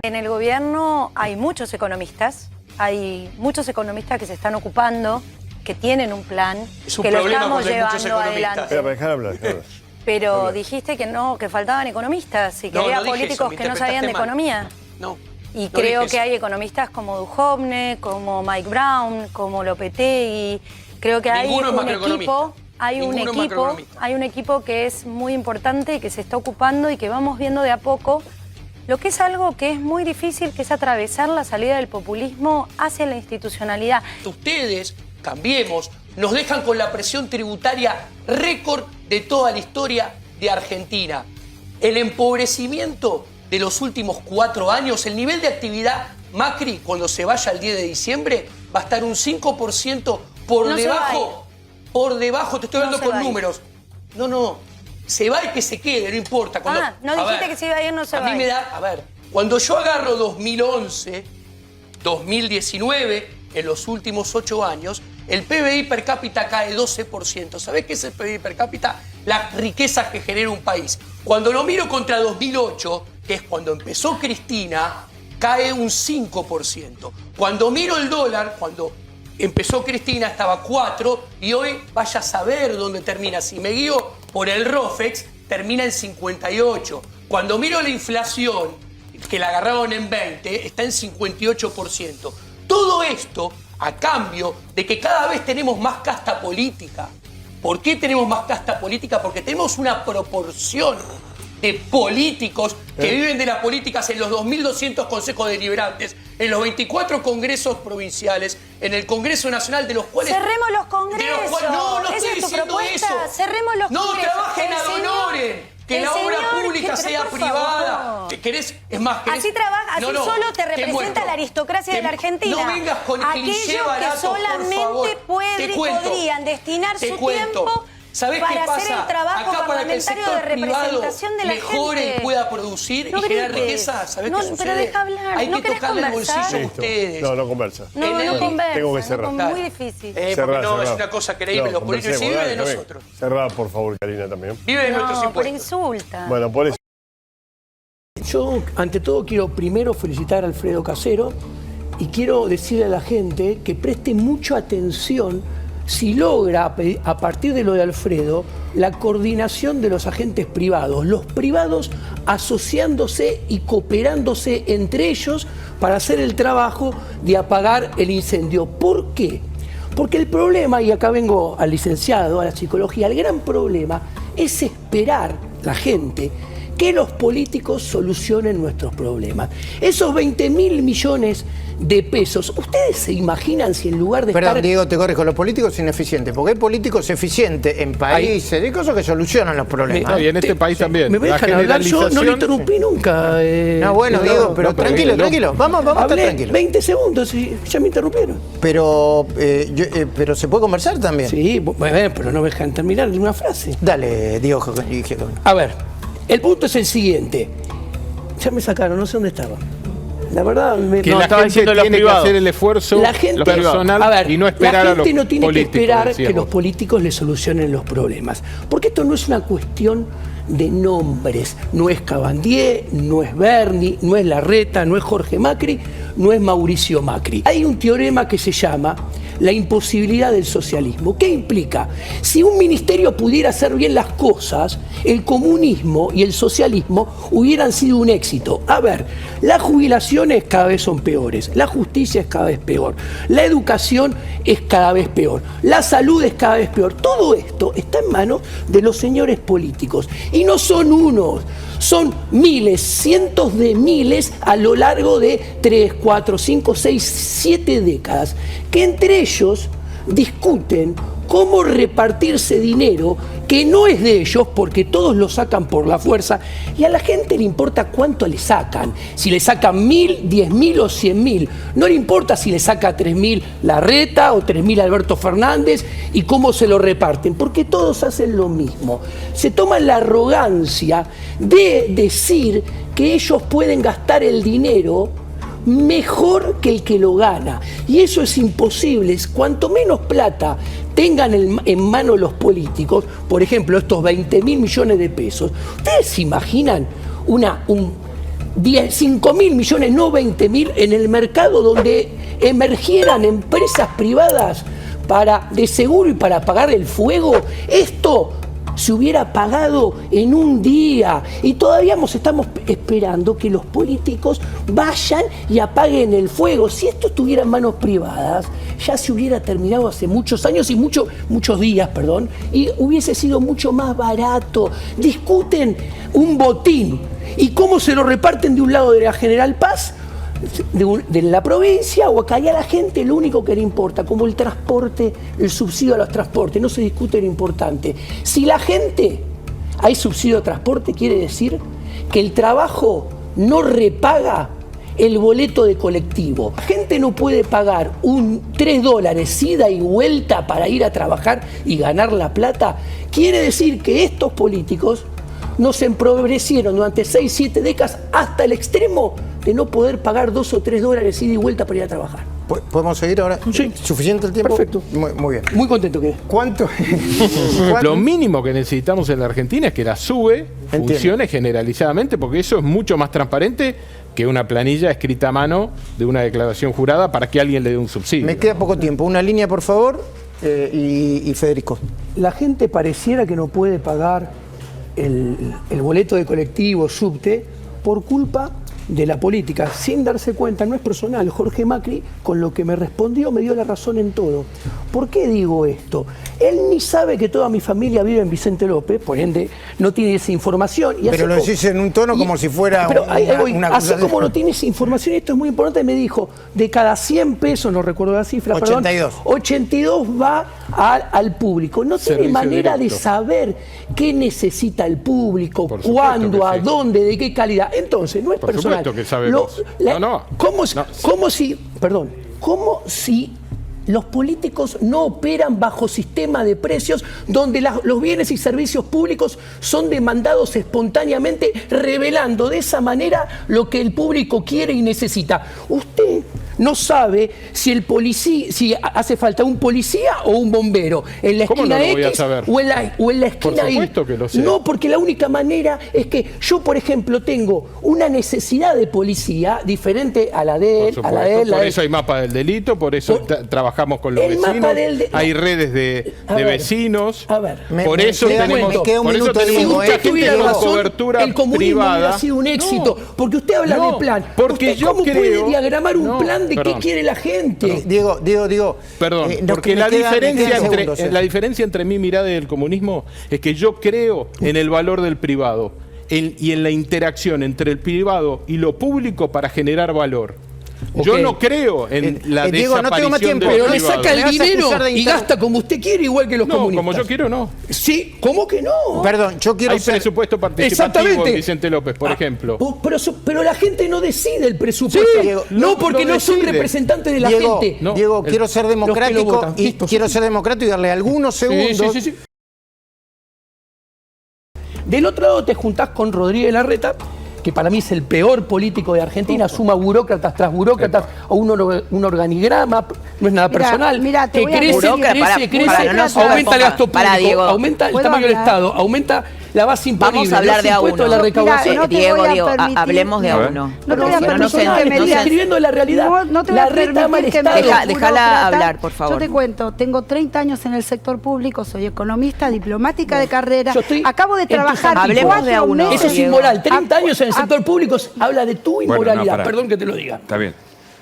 En el gobierno hay muchos economistas que se están ocupando, que tienen un plan, que lo estamos llevando adelante. Pero dijiste que no, que faltaban economistas y que había políticos que no sabían de economía. No. Y creo que hay economistas como Duhovne, como Mike Brown, como Lopetegui. Creo que hay un equipo que es muy importante, que se está ocupando y que vamos viendo de a poco lo que es algo que es muy difícil, que es atravesar la salida del populismo hacia la institucionalidad. Ustedes, Cambiemos, nos dejan con la presión tributaria récord de toda la historia de Argentina. El empobrecimiento de los últimos 4 años, el nivel de actividad Macri, cuando se vaya el 10 de diciembre, va a estar un 5% por debajo, te estoy hablando con números. No, se va y que se quede, no importa. No dijiste que se iba a ir, no se va. A mí me da, cuando yo agarro 2011, 2019, en los últimos 8 años, el PBI per cápita cae 12%. ¿Sabés qué es el PBI per cápita? Las riquezas que genera un país. Cuando lo miro contra 2008, que es cuando empezó Cristina, cae un 5%. Cuando miro el dólar, cuando empezó Cristina estaba 4 y hoy vaya a saber dónde termina. Si me guío por el ROFEX, termina en 58. Cuando miro la inflación, que la agarraron en 20, está en 58%. Todo esto a cambio de que cada vez tenemos más casta política. ¿Por qué tenemos más casta política? Porque tenemos una proporción de políticos que viven de las políticas en los 2.200 consejos deliberantes, en los 24 congresos provinciales, en el Congreso Nacional, de los cuales... ¡Cerremos los congresos! No estoy diciendo eso. ¡Cerremos los congresos! ¡No trabajen ad honorem! Que la obra pública sea privada. ¿Querés? Es más, ¿querés? Así trabaja, así solo te representa la aristocracia de la Argentina. No vengas con cliché baratos, que solamente podrían destinar su tiempo para hacer el trabajo parlamentario de representación de la gente. Mejore y pueda producir y generar riqueza. ¿Sabés qué sucede? Pero deja hablar. Hay que tocarle el bolsillo a ustedes. No conversa. No conversa. Tengo que cerrar. Muy difícil. Cerrar. Es una cosa creíble. Los políticos viven de nosotros. Cerrá, por favor, Karina, también. Viven de nuestros impuestos. Por insulta. Bueno, por eso. Yo, ante todo, quiero primero felicitar a Alfredo Casero y quiero decirle a la gente que preste mucha atención si logra, a partir de lo de Alfredo, la coordinación de los agentes privados, los privados asociándose y cooperándose entre ellos para hacer el trabajo de apagar el incendio. ¿Por qué? Porque el problema, y acá vengo al licenciado, a la psicología, el gran problema es esperar la gente que los políticos solucionen nuestros problemas. Esos 20.000 millones de pesos, ¿ustedes se imaginan si en lugar de Perdón, Diego, te corrijo, los políticos son ineficientes, porque hay políticos eficientes en países, hay cosas que solucionan los problemas. Y en este país también. ¿Me dejan hablar? Yo no le interrumpí nunca. No, bueno, Diego, pero tranquilo. Vamos a estar tranquilos. 20 segundos y ya me interrumpieron. Pero se puede conversar también. Sí, bueno, pero no me dejan terminar una frase. Dale, Diego. A ver, el punto es el siguiente. Ya me sacaron, no sé dónde estaba. La verdad, que la gente tiene que hacer el esfuerzo personal y no esperar a los políticos. La gente no tiene que esperar que los políticos le solucionen los problemas. Porque esto no es una cuestión de nombres. No es Cabandier, no es Berni, no es Larreta, no es Jorge Macri, no es Mauricio Macri. Hay un teorema que se llama la imposibilidad del socialismo. ¿Qué implica? Si un ministerio pudiera hacer bien las cosas, el comunismo y el socialismo hubieran sido un éxito. A ver, las jubilaciones cada vez son peores, la justicia es cada vez peor, la educación es cada vez peor, la salud es cada vez peor. Todo esto está en manos de los señores políticos. Y no son unos, son miles, cientos de miles a lo largo de 3, 4, 5, 6, 7 décadas, que entre ellos discuten cómo repartirse dinero que no es de ellos porque todos lo sacan por la fuerza y a la gente le importa cuánto le sacan, si le sacan 1.000, 10.000 o 100.000, no le importa si le saca 3.000 Larreta o 3.000 Alberto Fernández y cómo se lo reparten, porque todos hacen lo mismo. Se toman la arrogancia de decir que ellos pueden gastar el dinero mejor que el que lo gana. Y eso es imposible. Cuanto menos plata tengan en mano los políticos, por ejemplo, estos 20.000 millones de pesos, ¿ustedes se imaginan 5.000 millones, no 20.000, en el mercado donde emergieran empresas privadas de seguro y para pagar el fuego, esto se hubiera pagado en un día. Y todavía estamos esperando que los políticos vayan y apaguen el fuego. Si esto estuviera en manos privadas, ya se hubiera terminado hace muchos años y muchos días, y hubiese sido mucho más barato. Discuten un botín y cómo se lo reparten de un lado de la General Paz, de la provincia, o acá, y a la gente lo único que le importa, como el transporte, el subsidio a los transportes, no se discute lo importante. Si la gente hay subsidio de transporte, quiere decir que el trabajo no repaga el boleto de colectivo. La gente no puede pagar $3 ida y vuelta para ir a trabajar y ganar la plata. Quiere decir que estos políticos nos empobrecieron durante 6, 7 décadas hasta el extremo de no poder pagar $2 o $3 ida y vuelta para ir a trabajar. ¿Podemos seguir ahora? Sí. ¿Suficiente el tiempo? Perfecto. Muy bien. Muy contento que. ¿Cuánto? Lo mínimo que necesitamos en la Argentina es que la SUBE funcione generalizadamente, porque eso es mucho más transparente que una planilla escrita a mano de una declaración jurada para que alguien le dé un subsidio. Me queda poco tiempo. Una línea, por favor, y Federico. La gente pareciera que no puede pagar el boleto de colectivo, subte, por culpa de la política, sin darse cuenta. No es personal. Jorge Macri, con lo que me respondió, me dio la razón en todo. ¿Por qué digo esto? Él ni sabe que toda mi familia vive en Vicente López, por ende no tiene esa información. Pero lo decís en un tono como si fuera una así como no tiene esa información, esto es muy importante, me dijo, de cada 100 pesos, no recuerdo la cifra, 82. 82 va al público. No tiene manera de saber qué necesita el público, cuándo, a dónde, de qué calidad. Entonces, no es personal. Que sabemos. ¿Cómo si los políticos no operan bajo sistema de precios donde los bienes y servicios públicos son demandados espontáneamente, revelando de esa manera lo que el público quiere y necesita? Usted no sabe si hace falta un policía o un bombero en la esquina X o en la esquina Y. Por supuesto que lo sé. No, porque la única manera es que yo, por ejemplo, tengo una necesidad de policía diferente a la de él, Por eso hay mapa del delito, por eso trabajamos con los vecinos, hay redes de vecinos. A ver, por eso tenemos mucha gente con cobertura el comunismo privada. Hubiera sido un éxito, porque usted habla de plan. Porque ¿Cómo puede diagramar un plan de qué quiere la gente? Diego. Perdón, porque la diferencia entre mi mirada y el comunismo es que yo creo en el valor del privado y en la interacción entre el privado y lo público para generar valor. Yo no creo en la Diego, no tengo más tiempo. Pero le saca el dinero y gasta como usted quiere, igual que los comunistas. Como yo quiero, no. Sí, ¿cómo que no? Perdón, yo quiero Hay presupuesto participativo en Vicente López, por ejemplo. Pero la gente no decide el presupuesto. Sí, Diego, porque no son representantes de la gente. Diego, quiero ser democrático y darle algunos segundos. Sí. Del otro lado te juntás con Rodríguez Larreta, que para mí es el peor político de Argentina, suma burócratas tras burócratas a un organigrama, no es nada personal, que crece, aumenta el gasto público, aumenta el tamaño del Estado, aumenta la base imponible. Vamos a hablar de a uno. De la recaudación. Diego, hablemos de a uno. No te voy a permitir que me digas. Escribiendo la realidad. No te voy a permitir que me digas. Déjala hablar, por favor. Yo te cuento, tengo 30 años en el sector público, soy economista, diplomática de carrera. Acabo de trabajar. Hablemos de a uno. Eso es inmoral. 30 años en el sector público habla de tu inmoralidad. Perdón que te lo diga. Está bien.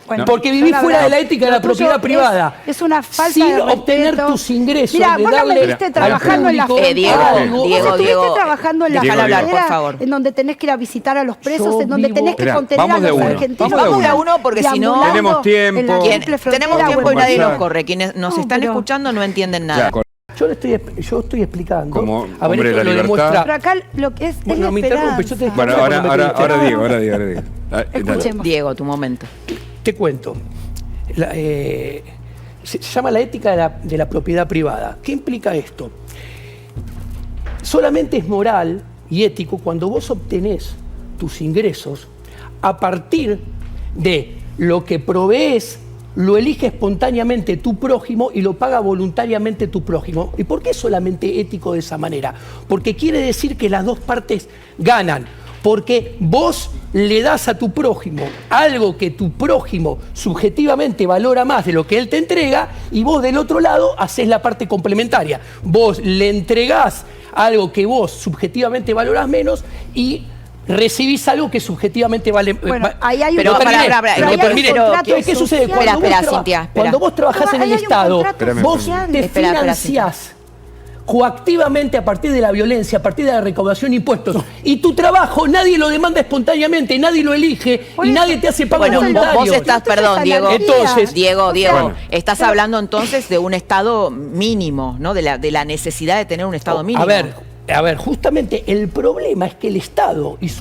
Bueno, porque vivís fuera de la ética de la propiedad privada. Es una falta sin de respeto. Obtener tus ingresos. Mira, vos no me viste trabajando en la Diego, trabajando en la frontera, en donde tenés que ir a visitar a los presos, en donde tenés que contener a los argentinos. Vamos de a uno porque si no tenemos tiempo. Tenemos tiempo y nadie nos corre. Quienes nos están escuchando no entienden nada. Yo estoy explicando. Como hombre de la libertad. Pero acá lo que es la esperanza. Bueno, ahora Diego. Escuchemos. Diego, tu momento. Te cuento. Se llama la ética de la propiedad privada. ¿Qué implica esto? Solamente es moral y ético cuando vos obtenés tus ingresos a partir de lo que provees, lo elige espontáneamente tu prójimo y lo paga voluntariamente tu prójimo. ¿Y por qué es solamente ético de esa manera? Porque quiere decir que las dos partes ganan. Porque vos le das a tu prójimo algo que tu prójimo subjetivamente valora más de lo que él te entrega y vos del otro lado haces la parte complementaria. Vos le entregás algo que vos subjetivamente valorás menos y recibís algo que subjetivamente vale... Bueno, ahí hay pero, ¿qué sucede? Cuando vos trabajás en el Estado, vos te financiás coactivamente a partir de la violencia, a partir de la recaudación de impuestos. Y tu trabajo nadie lo demanda espontáneamente, nadie lo elige y nadie te hace pago voluntario. Vos estás, perdón, Diego. Entonces, Diego, estás hablando entonces de un Estado mínimo, ¿no? De la necesidad de tener un Estado mínimo. A ver, justamente el problema es que el Estado es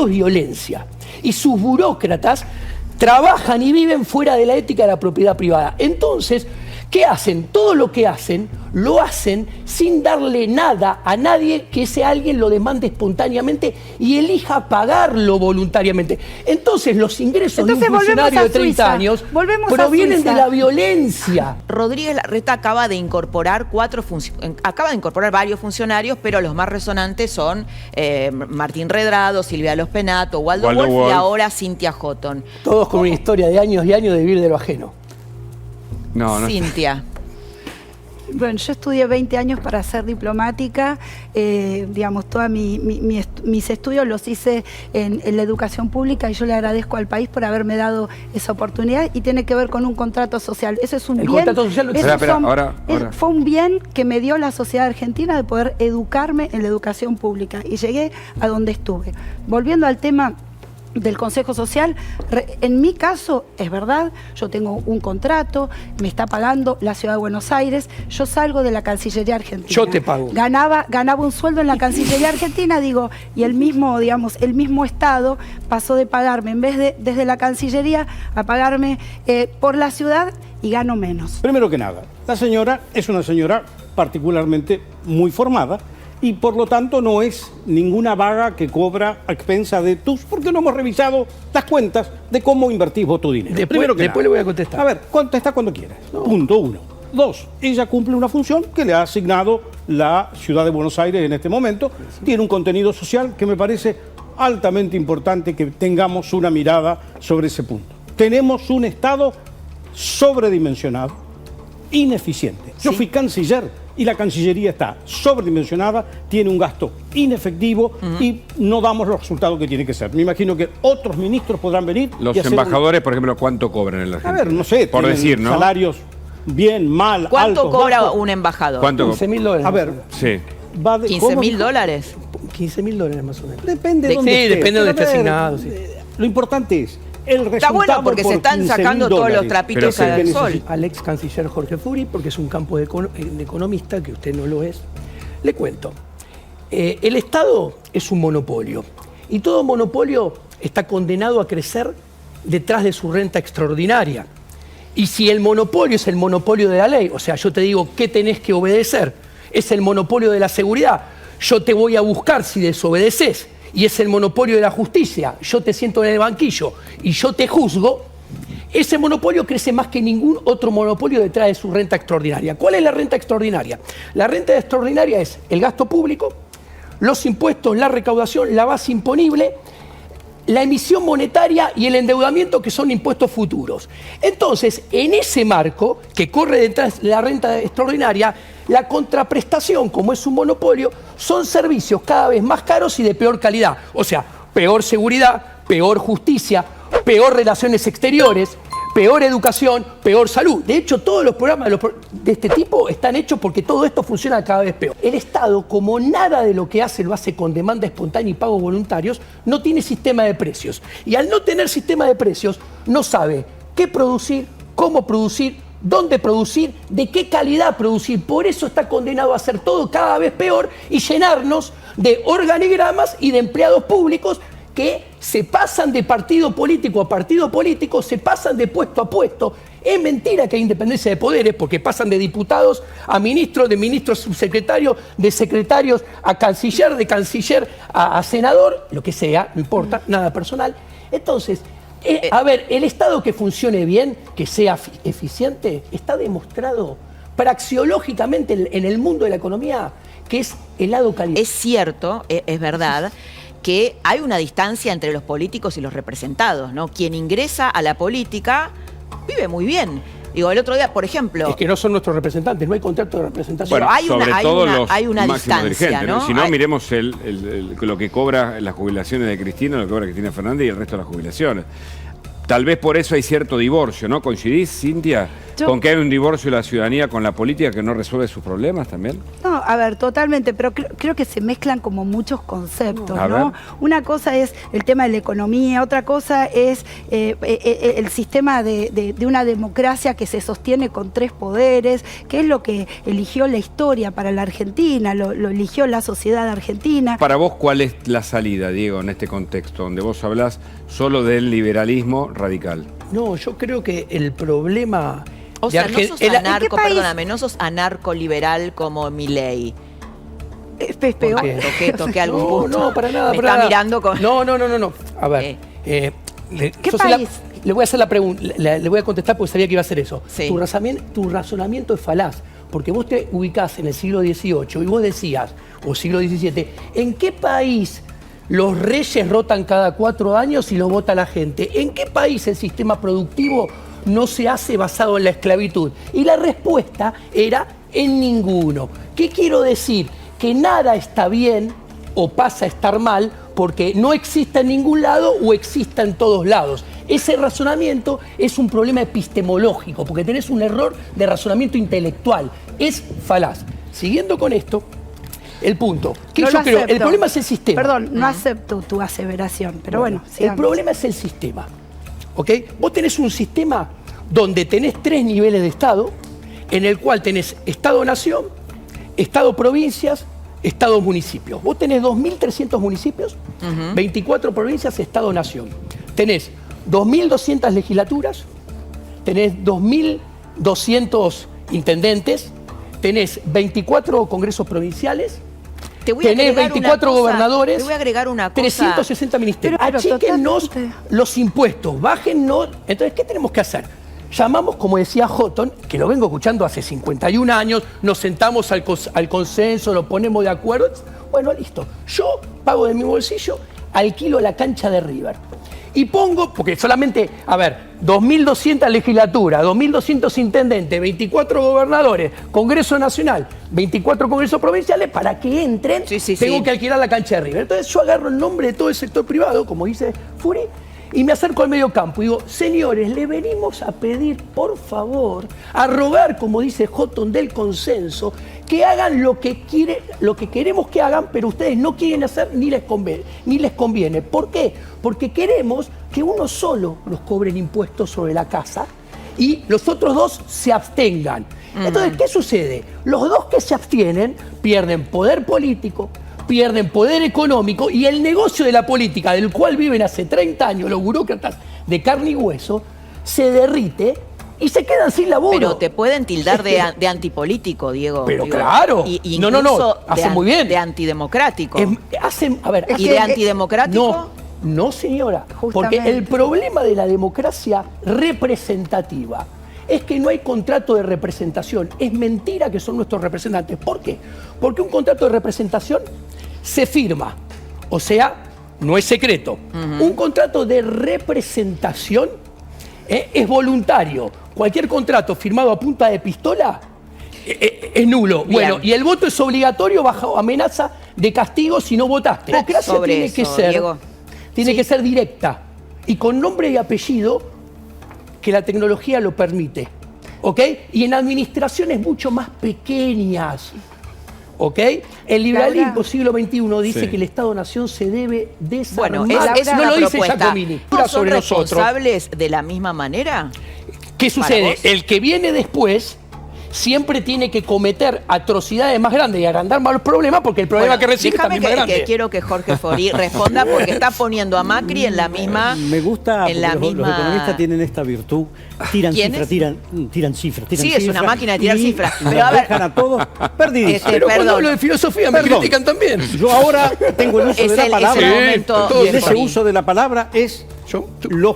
violencia y sus burócratas trabajan y viven fuera de la ética de la propiedad privada. Entonces, ¿qué hacen? Todo lo que hacen, lo hacen sin darle nada a nadie que ese alguien lo demande espontáneamente y elija pagarlo voluntariamente. Entonces, los ingresos de un funcionario de 30 años provienen de la violencia. Rodríguez Larreta acaba de incorporar varios funcionarios, pero los más resonantes son Martín Redrado, Silvia Los Penato, Waldo Wolf y ahora Cintia Houghton. Todos con una historia de años y años de vivir de lo ajeno. No. Cintia. Bueno, yo estudié 20 años para ser diplomática, digamos, todos mis estudios los hice en la educación pública y yo le agradezco al país por haberme dado esa oportunidad y tiene que ver con un contrato social. Eso es un bien. Contrato social fue un bien que me dio la sociedad argentina de poder educarme en la educación pública y llegué a donde estuve. Volviendo al tema del Consejo Social, en mi caso, es verdad, yo tengo un contrato, me está pagando la Ciudad de Buenos Aires, yo salgo de la Cancillería Argentina. Yo te pago. Ganaba un sueldo en la Cancillería Argentina, digo, y el mismo Estado pasó de pagarme, en vez de desde la Cancillería, a pagarme por la ciudad y gano menos. Primero que nada, la señora es una señora particularmente muy formada, y por lo tanto no es ninguna vaga que cobra a expensa de tus, porque no hemos revisado las cuentas de cómo invertís vos tu dinero. Después le voy a contestar. A ver, contesta cuando quieras. No. Punto 1. 2, ella cumple una función que le ha asignado la Ciudad de Buenos Aires en este momento. Tiene un contenido social que me parece altamente importante que tengamos una mirada sobre ese punto. Tenemos un Estado sobredimensionado, ineficiente. Yo fui canciller y la Cancillería está sobredimensionada, tiene un gasto inefectivo y no damos los resultados que tiene que ser. Me imagino que otros ministros podrán venir. Los embajadores, por ejemplo, ¿cuánto cobran en la Argentina? A ver, no sé, por decir, ¿no? Salarios bien, mal, ¿cuánto altos, cobra bajos. un embajador? $15.000. A ver, sí. $15.000. $15.000 más o menos. Depende de dónde esté. Depende de donde esté asignado. Sí. Lo importante es el resultado. Está bueno porque se están sacando todos los trapitos al sol. Al ex canciller Jorge Furi, porque es un campo de economista, que usted no lo es. Le cuento. El Estado es un monopolio. Y todo monopolio está condenado a crecer detrás de su renta extraordinaria. Y si el monopolio es el monopolio de la ley, o sea, yo te digo qué tenés que obedecer, es el monopolio de la seguridad, yo te voy a buscar si desobedeces, y es el monopolio de la justicia, yo te siento en el banquillo y yo te juzgo, ese monopolio crece más que ningún otro monopolio detrás de su renta extraordinaria. ¿Cuál es la renta extraordinaria? La renta extraordinaria es el gasto público, los impuestos, la recaudación, la base imponible, la emisión monetaria y el endeudamiento, que son impuestos futuros. Entonces, en ese marco que corre detrás de la renta extraordinaria, la contraprestación, como es un monopolio, son servicios cada vez más caros y de peor calidad. O sea, peor seguridad, peor justicia, peor relaciones exteriores, peor educación, peor salud. De hecho, todos los programas de este tipo están hechos porque todo esto funciona cada vez peor. El Estado, como nada de lo que hace lo hace con demanda espontánea y pagos voluntarios, no tiene sistema de precios. Y al no tener sistema de precios, no sabe qué producir, cómo producir, dónde producir, de qué calidad producir. Por eso está condenado a hacer todo cada vez peor y llenarnos de organigramas y de empleados públicos que se pasan de partido político a partido político, se pasan de puesto a puesto. Es mentira que hay independencia de poderes, porque pasan de diputados a ministros, de ministros a subsecretarios, de secretarios a canciller, de canciller a senador, lo que sea, no importa, nada personal. Entonces, a ver, el Estado que funcione bien, que sea eficiente, está demostrado praxeológicamente en el mundo de la economía que es el lado caliente. Es cierto, es verdad, que hay una distancia entre los políticos y los representados, ¿no? Quien ingresa a la política vive muy bien. Digo, el otro día, por ejemplo... Es que no son nuestros representantes, no hay contrato de representación. Bueno, hay una distancia, ¿no? Si no, miremos lo que cobra las jubilaciones de Cristina, lo que cobra Cristina Fernández y el resto de las jubilaciones. Tal vez por eso hay cierto divorcio, ¿no? ¿Coincidís, Cintia, con que hay un divorcio de la ciudadanía con la política que no resuelve sus problemas también? No, a ver, totalmente, pero creo que se mezclan como muchos conceptos, ¿no? Una cosa es el tema de la economía, otra cosa es el sistema de una democracia que se sostiene con 3 poderes, que es lo que eligió la historia para la Argentina, lo eligió la sociedad argentina. Para vos, ¿cuál es la salida, Diego, en este contexto, donde vos hablás solo del liberalismo radical? No, yo creo que el problema... O sea, no sos anarco, perdóname, no sos anarco-liberal como Milei. Es peor. Toqué algún punto. No, para nada. Me está mirando con... No. A ver, ¿qué país? Le voy a hacer la pregunta, le voy a contestar porque sabía que iba a hacer eso. Sí. Tu razonamiento es falaz, porque vos te ubicás en el siglo XVIII y vos decías, o siglo XVII, ¿en qué país los reyes rotan cada 4 años y lo vota la gente? ¿En qué país el sistema productivo no se hace basado en la esclavitud? Y la respuesta era en ninguno. ¿Qué quiero decir? Que nada está bien o pasa a estar mal porque no existe en ningún lado o exista en todos lados. Ese razonamiento es un problema epistemológico porque tenés un error de razonamiento intelectual. Es falaz. Siguiendo con esto, el punto. Que no yo creo, acepto. el problema es el sistema. Perdón, no acepto tu aseveración, pero bueno, el problema es el sistema. ¿Ok? Vos tenés un sistema donde tenés 3 niveles de Estado, en el cual tenés Estado-Nación, Estado-Provincias, Estado-Municipios. Vos tenés 2.300 municipios, 24 provincias, Estado-Nación. Tenés 2.200 legislaturas, tenés 2.200 intendentes, tenés 24 congresos provinciales, tenés 24 gobernadores, te voy a agregar una cosa. 360 ministerios. Pero achíquennos los impuestos, bájennos. Entonces, ¿qué tenemos que hacer? Llamamos, como decía Houghton, que lo vengo escuchando hace 51 años, nos sentamos al consenso, nos ponemos de acuerdo. Bueno, listo. Yo pago de mi bolsillo, alquilo la cancha de River. Y pongo, porque solamente, 2.200 legislaturas, 2.200 intendentes, 24 gobernadores, Congreso Nacional, 24 congresos provinciales, para que entren, tengo que alquilar la cancha de River. Entonces yo agarro el nombre de todo el sector privado, como dice Furi, y me acerco al medio campo y digo, señores, le venimos a pedir, por favor, a rogar, como dice Houghton, del consenso, que hagan lo que queremos que hagan, pero ustedes no quieren hacer ni les conviene. ¿Por qué? Porque queremos que uno solo nos cobren impuestos sobre la casa y los otros 2 se abstengan. Entonces, ¿qué sucede? Los 2 que se abstienen pierden poder político, pierden poder económico y el negocio de la política, del cual viven hace 30 años los burócratas de carne y hueso, se derrite y se quedan sin laburo. Pero te pueden tildar de antipolítico, Diego. Pero claro. No. Hacen muy bien. De antidemocrático. ¿Y de antidemocrático? No, señora. Justamente. Porque el problema de la democracia representativa es que no hay contrato de representación. Es mentira que son nuestros representantes. ¿Por qué? Porque un contrato de representación se firma. O sea, no es secreto. Un contrato de representación es voluntario. Cualquier contrato firmado a punta de pistola es nulo. Bien. Bueno, y el voto es obligatorio bajo amenaza de castigo si no votaste. La democracia tiene que ser directa y con nombre y apellido que la tecnología lo permite. ¿Ok? Y en administraciones mucho más pequeñas. ¿Ok? El liberalismo siglo XXI dice que el Estado-Nación se debe desarmar. Bueno, es no una lo dice propuesta. Giacomini. ¿Son responsables de la misma manera? ¿Qué sucede? El que viene después siempre tiene que cometer atrocidades más grandes y agrandar más los problemas porque el problema que recibe también es más grande. Quiero que Jorge Fori responda porque está poniendo a Macri en la misma... Me gusta porque los economistas tienen esta virtud. Tiran cifras. Sí, es una máquina de tirar cifras. Pero a ver, dejan a todos perdidos. Pero cuando hablo de filosofía me critican también. Yo ahora tengo el uso de la palabra. Ese uso de la palabra es los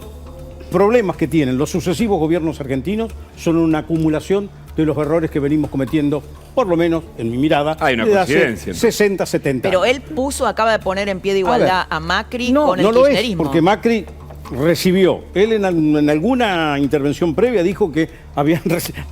problemas que tienen los sucesivos gobiernos argentinos son una acumulación de los errores que venimos cometiendo, por lo menos en mi mirada, hay una desde hace coincidencia, 60, 70 Pero años. él acaba de poner en pie de igualdad a Macri con el no lo es, kirchnerismo. porque Macri recibió, él en alguna intervención previa dijo que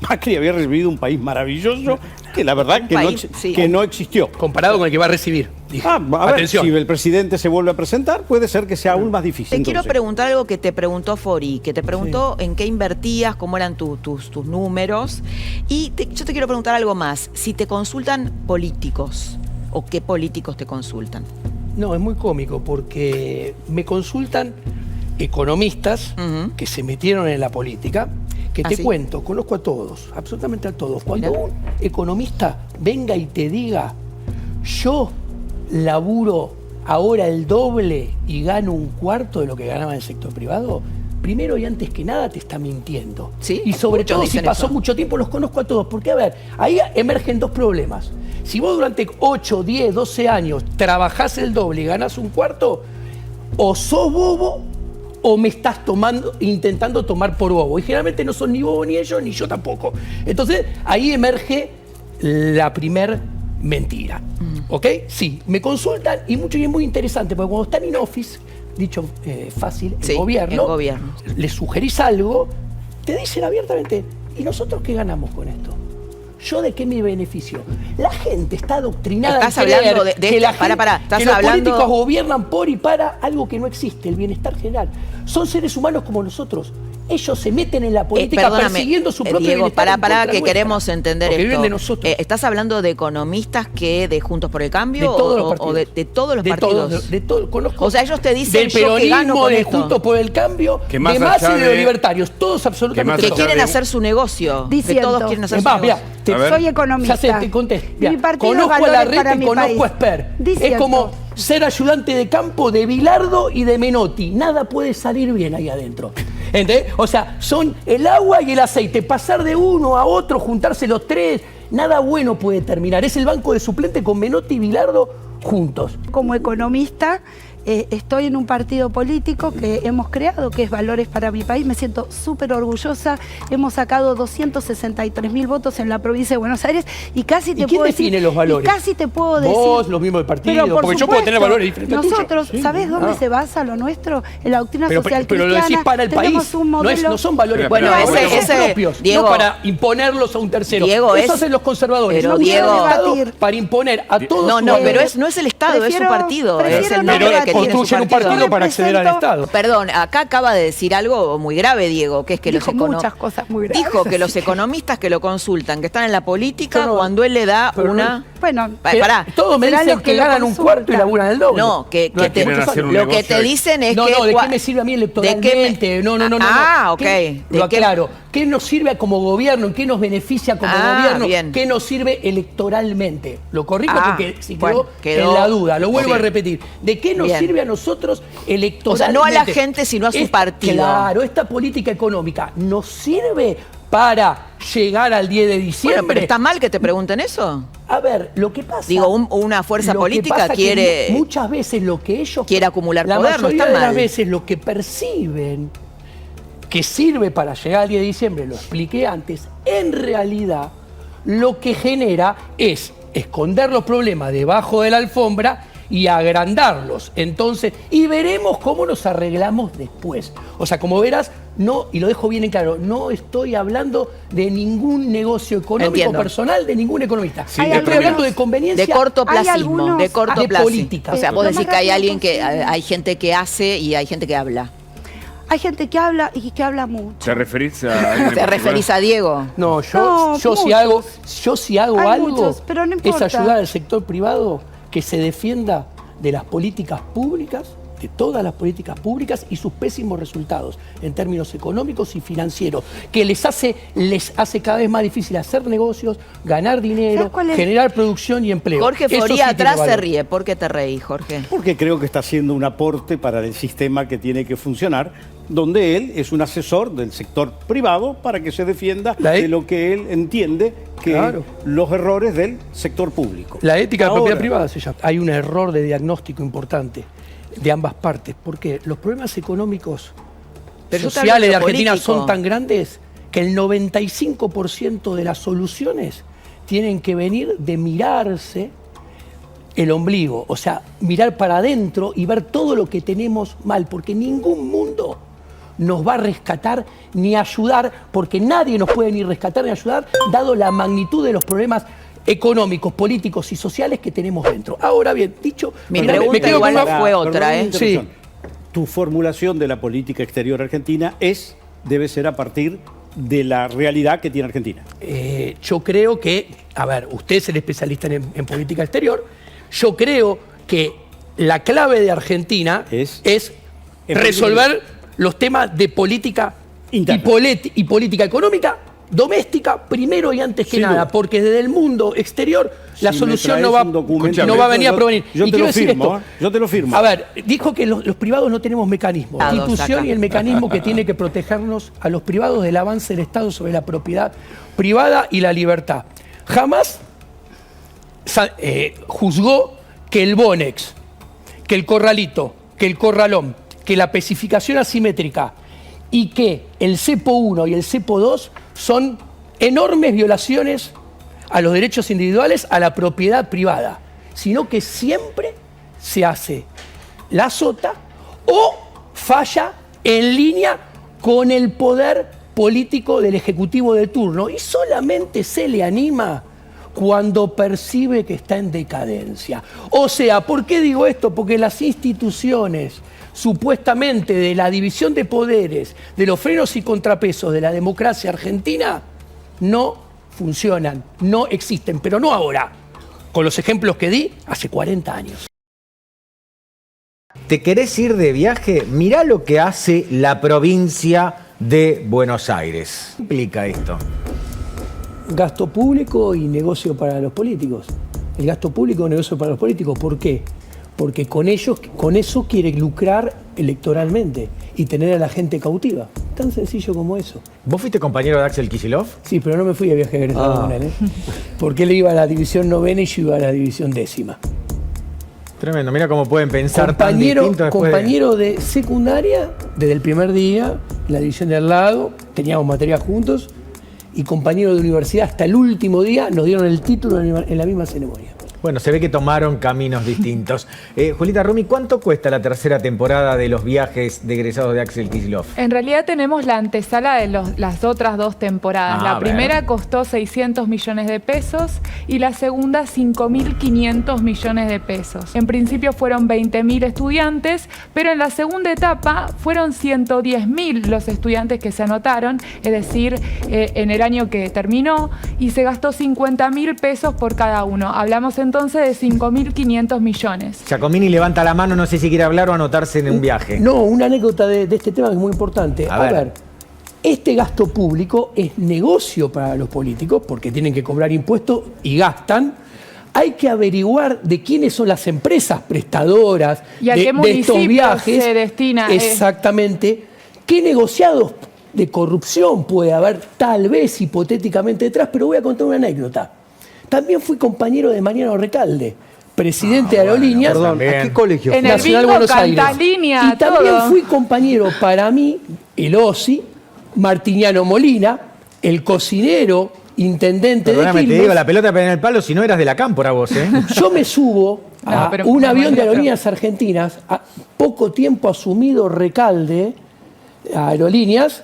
Macri había recibido un país maravilloso, que la verdad que no existió. Comparado con el que va a recibir. A ver, si el presidente se vuelve a presentar, puede ser que sea aún más difícil. Te quiero preguntar algo que te preguntó Fori, que te preguntó en qué invertías, cómo eran tus números. Y yo te quiero preguntar algo más. Si te consultan políticos, ¿o qué políticos te consultan? No, es muy cómico porque me consultan economistas que se metieron en la política, que te cuento, conozco a todos, absolutamente a todos. Cuando un economista venga y te diga, yo laburo ahora el doble y gano un cuarto de lo que ganaba en el sector privado, primero y antes que nada te está mintiendo. ¿Sí? Y sobre todo si pasó mucho tiempo, los conozco a todos, porque a ver, ahí emergen dos problemas. Si vos durante 8, 10, 12 años trabajás el doble y ganás un cuarto, o sos bobo o me estás intentando tomar por bobo. Y generalmente no son ni bobo ni ellos, ni yo tampoco. Entonces, ahí emerge la primer mentira. ¿Ok? Sí, me consultan y es muy interesante, porque cuando están in office, dicho fácil, en gobierno, les sugerís algo, te dicen abiertamente, ¿y nosotros qué ganamos con esto? ¿Yo de qué me beneficio? La gente está adoctrinada en creer que los políticos gobiernan por y para algo que no existe, el bienestar general. Son seres humanos como nosotros. Ellos se meten en la política persiguiendo su propio Diego, bienestar. para que queremos entender esto. Viven de nosotros. ¿Estás hablando de economistas que de Juntos por el Cambio de todos los partidos. o de todos los partidos? De todos, conozco. O sea, ellos te dicen del peronismo, de Juntos por el Cambio, de más y de los libertarios. Todos absolutamente. Que quieren hacer su negocio. Diciendo. Todos quieren hacer su negocio. Soy economista. Ya sé, te conté. Mi partido conozco a Larreta y conozco a país. Esper. Es como ser ayudante de campo de Bilardo y de Menotti. Nada puede salir bien ahí adentro. ¿Entendés? O sea, son el agua y el aceite. Pasar de uno a otro, juntarse los tres, nada bueno puede terminar. Es el banco de suplente con Menotti y Bilardo juntos. Como economista, estoy en un partido político que hemos creado, que es Valores para mi País. Me siento súper orgullosa. Hemos sacado 263.000 votos en la provincia de Buenos Aires y casi te puedo decir... ¿Quién define los valores? Y casi te puedo decir... Vos, los mismos del partido, porque supuesto, yo puedo tener valores diferentes nosotros, ¿sabés dónde se basa lo nuestro? En la doctrina social cristiana. Pero lo decís para el país, no son valores bueno, son propios, Diego, no para imponerlos a un tercero. Diego, eso hacen los conservadores. Pero Diego, para imponer a todos pero no es el Estado, es su partido. Es el nombre que tiene su construyen un partido para acceder al Estado. Perdón, acá acaba de decir algo muy grave, Diego, que es que muchas cosas muy graves. Dijo que los economistas que lo consultan, que están en la política, cuando él le da una... Bueno, todos me dicen que ganan un cuarto y laburan el doble. No, lo que te dicen es que... No, ¿de qué me sirve a mí electoralmente? No. Ah, ok. Lo aclaro. ¿Qué nos sirve como gobierno? ¿Qué nos beneficia como gobierno? Bien. ¿Qué nos sirve electoralmente? Lo corrijo porque si quedó en la duda. Lo vuelvo a repetir. ¿De qué nos sirve a nosotros electoralmente? O sea, no a la gente, sino a su partido. Claro, esta política económica nos sirve para llegar al 10 de diciembre. Bueno, pero ¿está mal que te pregunten eso? A ver, lo que pasa... Digo, una fuerza política quiere... Muchas veces lo que ellos... Quiere acumular poder, no está mal. La mayoría de las veces lo que perciben que sirve para llegar al 10 de diciembre, lo expliqué antes, en realidad lo que genera es esconder los problemas debajo de la alfombra y agrandarlos. Entonces, y veremos cómo nos arreglamos después. O sea, como verás, no, y lo dejo bien en claro, no estoy hablando de ningún negocio económico personal de ningún economista. Sí, estoy hablando de conveniencia. De cortoplacismo, de política. O sea, vos decís que hay alguien que hay gente que hace y hay gente que habla. Hay gente que habla y que habla mucho. ¿Te referís a ¿Te referís a Diego? No, yo si hago algo pero no es ayudar al sector privado que se defienda de las políticas públicas, de todas las políticas públicas y sus pésimos resultados en términos económicos y financieros, que les hace cada vez más difícil hacer negocios, ganar dinero, generar producción y empleo. Jorge Foría atrás se ríe. ¿Por qué te reís, Jorge? Porque creo que está haciendo un aporte para el sistema que tiene que funcionar, donde él es un asesor del sector privado para que se defienda de lo que él entiende que los errores del sector público. La ética de la propiedad privada se llama. Hay un error de diagnóstico importante de ambas partes, porque los problemas económicos sociales de Argentina son tan grandes que el 95% de las soluciones tienen que venir de mirarse el ombligo, o sea, mirar para adentro y ver todo lo que tenemos mal, porque ningún mundo nos va a rescatar ni ayudar, porque nadie nos puede ni rescatar ni ayudar, dado la magnitud de los problemas económicos, políticos y sociales que tenemos dentro. Ahora bien, dicho... Mi pregunta igual fue otra, ¿eh? Sí. Tu formulación de la política exterior argentina debe ser a partir de la realidad que tiene Argentina. Yo creo que, a ver, usted es el especialista en política exterior, yo creo que la clave de Argentina es resolver los temas de política y política económica doméstica primero y antes que nada, porque desde el mundo exterior la solución no va a venir a provenir. Yo te lo firmo, yo te lo firmo. A ver, dijo que los privados no tenemos mecanismos. La Constitución y el mecanismo que tiene que protegernos a los privados del avance del Estado sobre la propiedad privada y la libertad. Jamás juzgó que el Bonex, que el Corralito, que el Corralón, que la especificación asimétrica y que el cepo 1 y el cepo 2 son enormes violaciones a los derechos individuales, a la propiedad privada, sino que siempre se hace la sota o falla en línea con el poder político del Ejecutivo de turno y solamente se le anima cuando percibe que está en decadencia. O sea, ¿por qué digo esto? Porque las instituciones supuestamente de la división de poderes, de los frenos y contrapesos de la democracia argentina, no funcionan, no existen, pero no ahora, con los ejemplos que di hace 40 años. ¿Te querés ir de viaje? Mirá lo que hace la provincia de Buenos Aires. ¿Qué implica esto? Gasto público y negocio para los políticos. El gasto público y negocio para los políticos, ¿por qué? Porque con eso quiere lucrar electoralmente y tener a la gente cautiva. Tan sencillo como eso. ¿Vos fuiste compañero de Axel Kicillof? Sí, pero no me fui a viaje egresado con él, ¿eh? Porque él iba a la división novena y yo iba a la división décima. Tremendo, mira cómo pueden pensar tan distinto. Compañero de secundaria, desde el primer día, en la división de al lado, teníamos materia juntos, y compañero de universidad hasta el último día, nos dieron el título en la misma ceremonia. Bueno, se ve que tomaron caminos distintos. Julita Rumi, ¿cuánto cuesta la tercera temporada de los viajes de egresados de Axel Kicillof? En realidad tenemos la antesala de las otras dos temporadas. La primera costó 600 millones de pesos y la segunda 5.500 millones de pesos. En principio fueron 20.000 estudiantes, pero en la segunda etapa fueron 110.000 los estudiantes que se anotaron, es decir, en el año que terminó, y se gastó 50.000 pesos por cada uno. Hablamos entonces de 5.500 millones. Giacomini levanta la mano, no sé si quiere hablar o anotarse en un viaje. No, una anécdota de este tema que es muy importante. A ver, este gasto público es negocio para los políticos porque tienen que cobrar impuestos y gastan. Hay que averiguar de quiénes son las empresas prestadoras ¿Y a qué de estos viajes. Se destina exactamente. ¿Qué negociados de corrupción puede haber tal vez hipotéticamente detrás? Pero voy a contar una anécdota. También fui compañero de Mariano Recalde, presidente de Aerolíneas. Perdón, ¿a qué colegio? En el bingo Buenos Aires. Línea, y también todo. fui compañero para mí, el OSI, Martiniano Molina, el cocinero, intendente de Quilmes. Te digo, la pelota pega en el palo si no eras de la cámpora vos, ¿eh? Yo me subo a un avión de Aerolíneas Argentinas, a poco tiempo asumido Recalde, a Aerolíneas,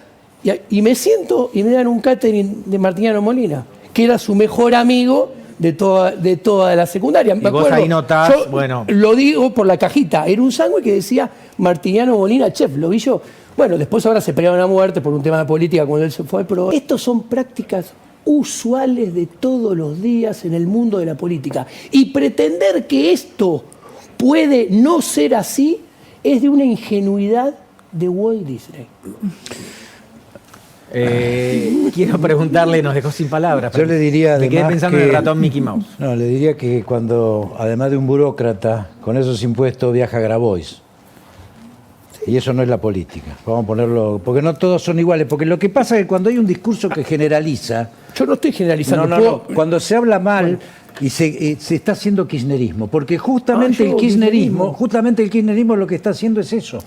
y me siento y me dan un catering de Martiniano Molina, que era su mejor amigo de toda la secundaria. Y vos ahí notás, bueno. Lo digo por la cajita, era un sándwich que decía Martiniano Molina, chef, lo vi yo. Bueno, después ahora se pelearon a muerte por un tema de política cuando él se fue, pero estos son prácticas usuales de todos los días en el mundo de la política. Y pretender que esto puede no ser así es de una ingenuidad de Walt Disney. Quiero preguntarle, nos dejó sin palabras. Yo le diría, me quedé pensando en el ratón Mickey Mouse. No, le diría que cuando, además de un burócrata, con esos impuestos viaja Grabois. Y eso no es la política. Vamos a ponerlo, porque no todos son iguales. Porque lo que pasa es que cuando hay un discurso que generaliza. Yo no estoy generalizando. No. Cuando se habla mal y se está haciendo kirchnerismo, porque justamente el kirchnerismo lo que está haciendo es eso.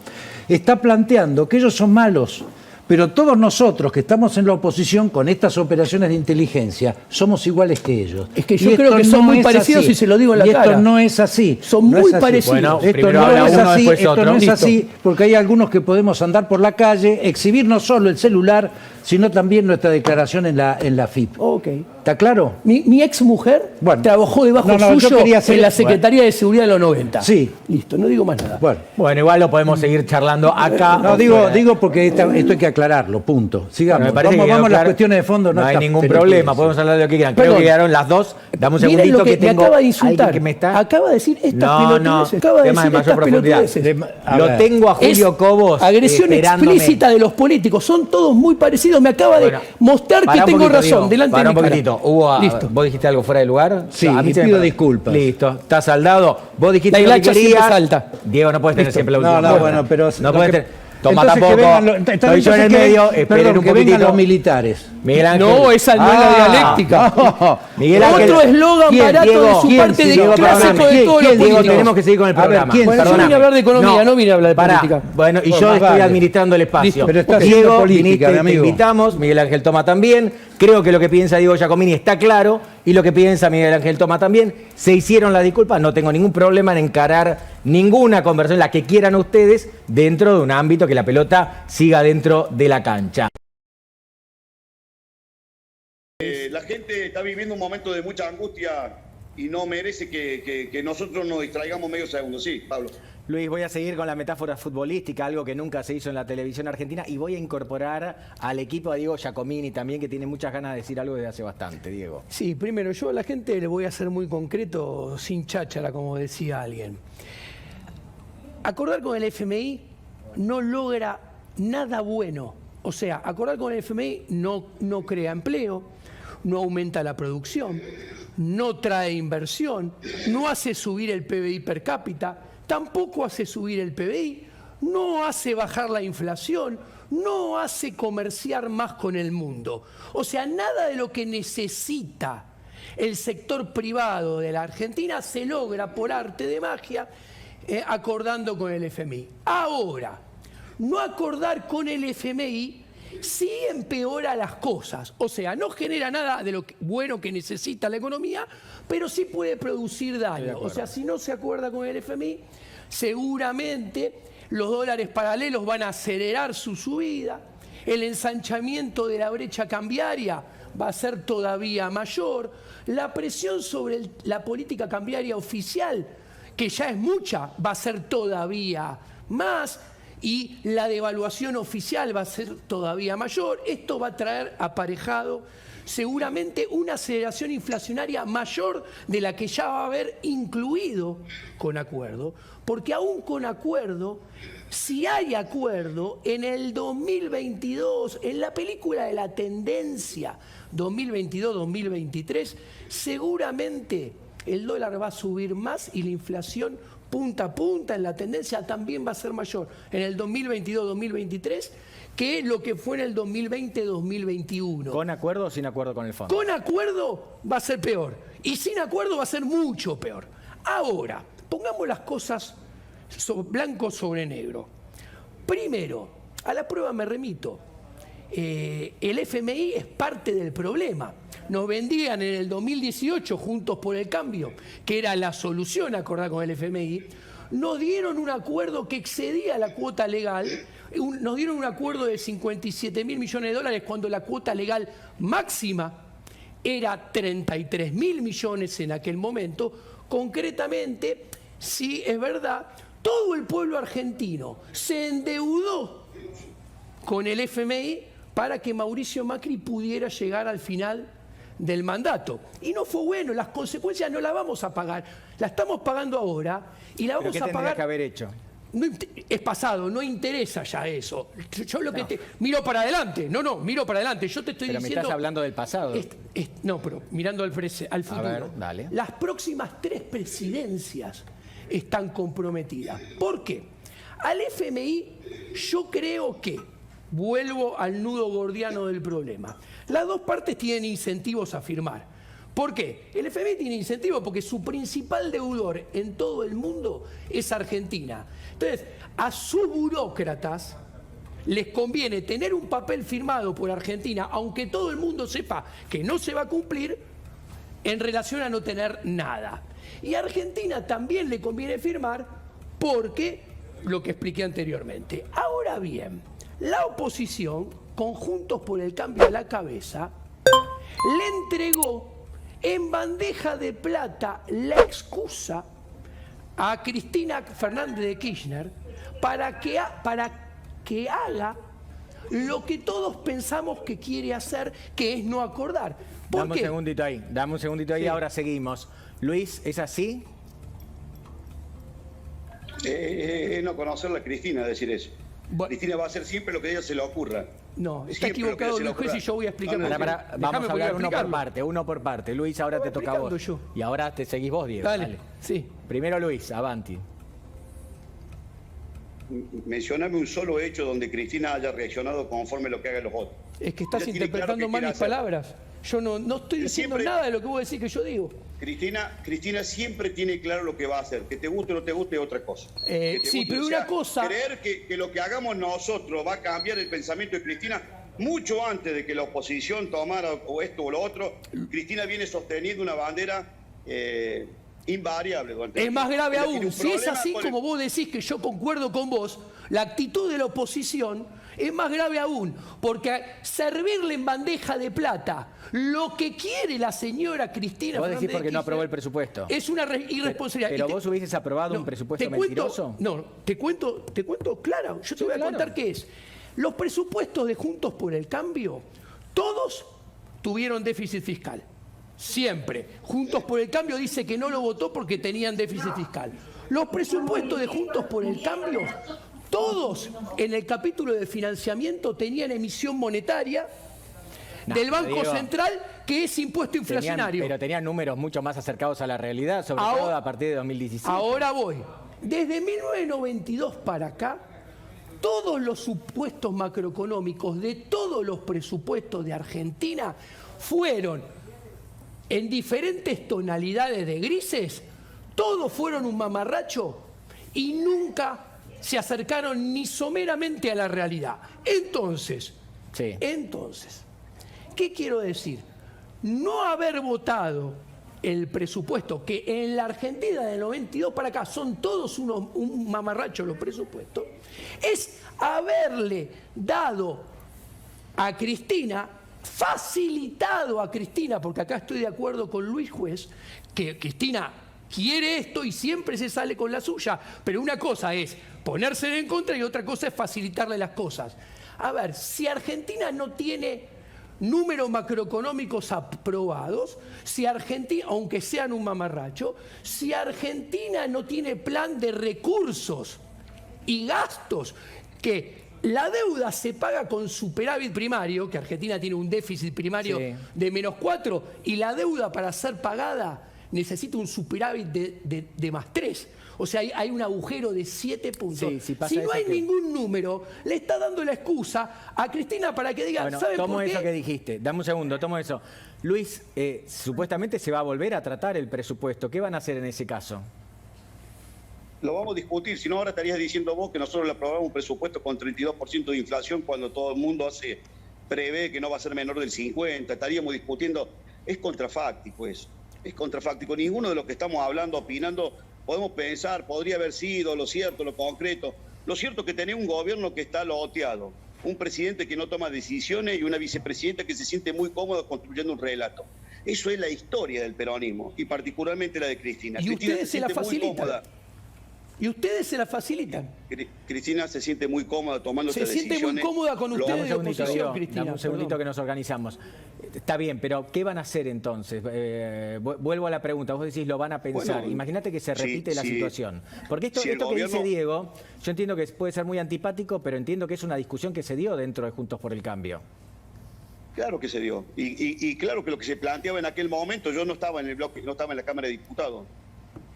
Está planteando que ellos son malos Pero todos nosotros que estamos en la oposición con estas operaciones de inteligencia somos iguales que ellos. Es que yo creo que son muy parecidos y se lo digo en la cara. Esto no es así. Son muy parecidos. Bueno, esto no es así porque hay algunos que podemos andar por la calle, exhibir no solo el celular, sino también nuestra declaración en la FIP. Okay. ¿Está claro? Mi ex mujer trabajó debajo suyo en la Secretaría de Seguridad de los 90. Sí. Listo, no digo más nada. Bueno, igual lo podemos seguir charlando acá. No, digo porque esto hay que aclararlo, punto. Sigamos. Vamos a las cuestiones de fondo. No hay ningún problema, podemos hablar de lo que quieran. Creo que quedaron las dos. Dame un segundito que tengo. Me acaba de insultar. Que me está... Acaba de decir estas pelotudeces. No, temas de mayor profundidad. Lo tengo a Julio Cobos. Agresión explícita de los políticos. Son todos muy parecidos. Me acaba de mostrar que tengo razón. Delante de mi cara. Listo. ¿Vos dijiste algo fuera de lugar? Sí, a mí te pido disculpas. Listo, está saldado. Vos dijiste lo que querías. Salta. Diego, no puedes tener siempre la última. No, bueno, pero... No puedes tener... Toma tampoco. Estoy yo en el medio. Esperen un que poquitito. vengan los militares. Miguel Ángel. No, esa no es la dialéctica. No. Miguel Ángel. Otro eslogan barato de su parte de clásico de todos los políticos. Tenemos que seguir con el programa. Bueno, yo vine a hablar de economía, no vine a hablar de política. Bueno, y yo estoy administrando el espacio. Pero está Diego, política, te invitamos. Miguel Ángel Toma también. Creo que lo que piensa Diego Giacomini está claro y lo que piensa Miguel Ángel Toma también. Se hicieron las disculpas, no tengo ningún problema en encarar ninguna conversación, la que quieran ustedes, dentro de un ámbito que la pelota siga dentro de la cancha. La gente está viviendo un momento de mucha angustia y no merece que nosotros nos distraigamos medio segundo. Sí, Pablo. Luis, voy a seguir con la metáfora futbolística, algo que nunca se hizo en la televisión argentina, y voy a incorporar al equipo a Diego Giacomini también, que tiene muchas ganas de decir algo desde hace bastante. Diego. Sí, primero, yo a la gente le voy a ser muy concreto, sin cháchara, como decía alguien. Acordar con el FMI no logra nada bueno. O sea, acordar con el FMI no crea empleo, no aumenta la producción, no trae inversión, no hace subir el PBI per cápita, tampoco hace subir el PBI, no hace bajar la inflación, no hace comerciar más con el mundo. O sea, nada de lo que necesita el sector privado de la Argentina se logra por arte de magia acordando con el FMI. Ahora, no acordar con el FMI sí empeora las cosas. O sea, no genera nada de lo bueno que necesita la economía, pero sí puede producir daño. O sea, si no se acuerda con el FMI, seguramente los dólares paralelos van a acelerar su subida, el ensanchamiento de la brecha cambiaria va a ser todavía mayor, la presión sobre la política cambiaria oficial, que ya es mucha, va a ser todavía más, y la devaluación oficial va a ser todavía mayor. Esto va a traer aparejado seguramente una aceleración inflacionaria mayor de la que ya va a haber incluido con acuerdo, porque aún con acuerdo, si hay acuerdo, en el 2022, en la película de la tendencia 2022-2023, seguramente el dólar va a subir más y la inflación punta a punta en la tendencia también va a ser mayor en el 2022-2023 que lo que fue en el 2020-2021. ¿Con acuerdo o sin acuerdo con el fondo? Con acuerdo va a ser peor y sin acuerdo va a ser mucho peor. Ahora, pongamos las cosas blanco sobre negro. Primero, a la prueba me remito. El FMI es parte del problema. Nos vendían en el 2018, Juntos por el Cambio, que era la solución a acordar con el FMI. Nos dieron un acuerdo que excedía la cuota legal. Nos dieron un acuerdo de 57.000 millones de dólares cuando la cuota legal máxima era 33.000 millones en aquel momento. Concretamente, sí es verdad, todo el pueblo argentino se endeudó con el FMI para que Mauricio Macri pudiera llegar al final del mandato. Y no fue bueno, las consecuencias no las vamos a pagar, la estamos pagando ahora y la vamos a pagar. ¿Qué tendría que haber hecho? No, es pasado, no interesa ya eso. Yo lo que te miro para adelante, miro para adelante. Yo te estoy diciendo. Pero me estás hablando del pasado. No, pero mirando al futuro. A ver, dale. Las próximas 3 presidencias están comprometidas. ¿Por qué? Al FMI yo creo que, vuelvo al nudo gordiano del problema, las dos partes tienen incentivos a firmar. ¿Por qué? El FMI tiene incentivos porque su principal deudor en todo el mundo es Argentina. Entonces, a sus burócratas les conviene tener un papel firmado por Argentina, aunque todo el mundo sepa que no se va a cumplir, en relación a no tener nada. Y a Argentina también le conviene firmar porque lo que expliqué anteriormente. Ahora bien, la oposición, con Juntos por el Cambio a la cabeza, le entregó en bandeja de plata la excusa a Cristina Fernández de Kirchner para que haga lo que todos pensamos que quiere hacer, que es no acordar. Dame un segundito ahí, Sí. Ahora seguimos. Luis, ¿es así? No conocerla a Cristina decir eso. Cristina va a hacer siempre lo que a ella se le ocurra. No, está Siempre lo que equivocado se le Luis Juez y ocurra. yo voy a explicar. Vamos a hablar uno por parte. Luis, ahora te toca a vos. yo. Y ahora te seguís vos, Diego. Dale, sí. Primero Luis, avanti. Mencioname un solo hecho donde Cristina haya reaccionado conforme a lo que hagan los otros. Es que estás Ella tiene claro interpretando qué mal quiere mis hacer. palabras. Yo no estoy diciendo nada de lo que vos decís que yo digo. Cristina siempre tiene claro lo que va a hacer. Que te guste o no te guste es otra cosa. Sí, pero una cosa... Creer que lo que hagamos nosotros va a cambiar el pensamiento de Cristina mucho antes de que la oposición tomara o esto o lo otro. Cristina viene sosteniendo una bandera invariable. Es más grave Ella tiene aún, un si es problema así con como vos decís, que yo concuerdo con vos, la actitud de la oposición es más grave aún, porque servirle en bandeja de plata lo que quiere la señora Cristina Vos Fernández decís porque de no Kirchner aprobó el presupuesto. es una irresponsabilidad. Pero vos hubieses aprobado un presupuesto mentiroso. Te cuento claro, yo te voy a contar qué es. Los presupuestos de Juntos por el Cambio, todos tuvieron déficit fiscal. Siempre. Juntos por el Cambio dice que no lo votó porque tenían déficit fiscal. Los presupuestos de Juntos por el Cambio, todos en el capítulo de financiamiento tenían emisión monetaria del Banco Diego, Central, que es impuesto inflacionario. Pero tenían números mucho más acercados a la realidad, sobre todo a partir de 2017. Ahora voy. Desde 1992 para acá, todos los supuestos macroeconómicos de todos los presupuestos de Argentina fueron en diferentes tonalidades de grises, todos fueron un mamarracho y nunca se acercaron ni someramente a la realidad. Entonces, ¿qué quiero decir? No haber votado el presupuesto, que en la Argentina del 92 para acá son todos un mamarracho los presupuestos, es haberle dado a Cristina, facilitado a Cristina, porque acá estoy de acuerdo con Luis Juez, que Cristina quiere esto y siempre se sale con la suya, pero una cosa es ponerse en contra y otra cosa es facilitarle las cosas. A ver, si Argentina no tiene números macroeconómicos aprobados, si Argentina, aunque sean un mamarracho, si Argentina no tiene plan de recursos y gastos, que la deuda se paga con superávit primario, que Argentina tiene un déficit primario de -4, y la deuda para ser pagada necesita un superávit de +3. O sea, hay un agujero de 7 puntos. Si no hay ningún número, le está dando la excusa a Cristina para que diga, Bueno, ¿saben tomo por qué? eso que dijiste. Dame un segundo, tomo eso. Luis, supuestamente se va a volver a tratar el presupuesto. ¿Qué van a hacer en ese caso? Lo vamos a discutir, si no ahora estarías diciendo vos que nosotros le aprobamos un presupuesto con 32% de inflación cuando todo el mundo prevé que no va a ser menor del 50%, estaríamos discutiendo, es contrafáctico eso, es contrafáctico. Ninguno de los que estamos hablando, opinando, podemos pensar, podría haber sido lo cierto, lo concreto. Lo cierto es que tenés un gobierno que está loteado, un presidente que no toma decisiones y una vicepresidenta que se siente muy cómoda construyendo un relato. Eso es la historia del peronismo y particularmente la de Cristina. Y Cristina ustedes se la facilitan. Y ustedes se la facilitan. Cristina se siente muy cómoda tomando estas decisiones. Se siente muy cómoda con ustedes de oposición, Cristina. Dame un segundito que nos organizamos. Está bien, pero ¿qué van a hacer entonces? Vuelvo a la pregunta. Vos decís, lo van a pensar. Bueno, imagínate que se repite la situación. Porque esto, si el esto que gobierno... dice Diego, yo entiendo que puede ser muy antipático, pero entiendo que es una discusión que se dio dentro de Juntos por el Cambio. Claro que se dio. Y claro que lo que se planteaba en aquel momento, yo no estaba en el bloque, no estaba en la Cámara de Diputados.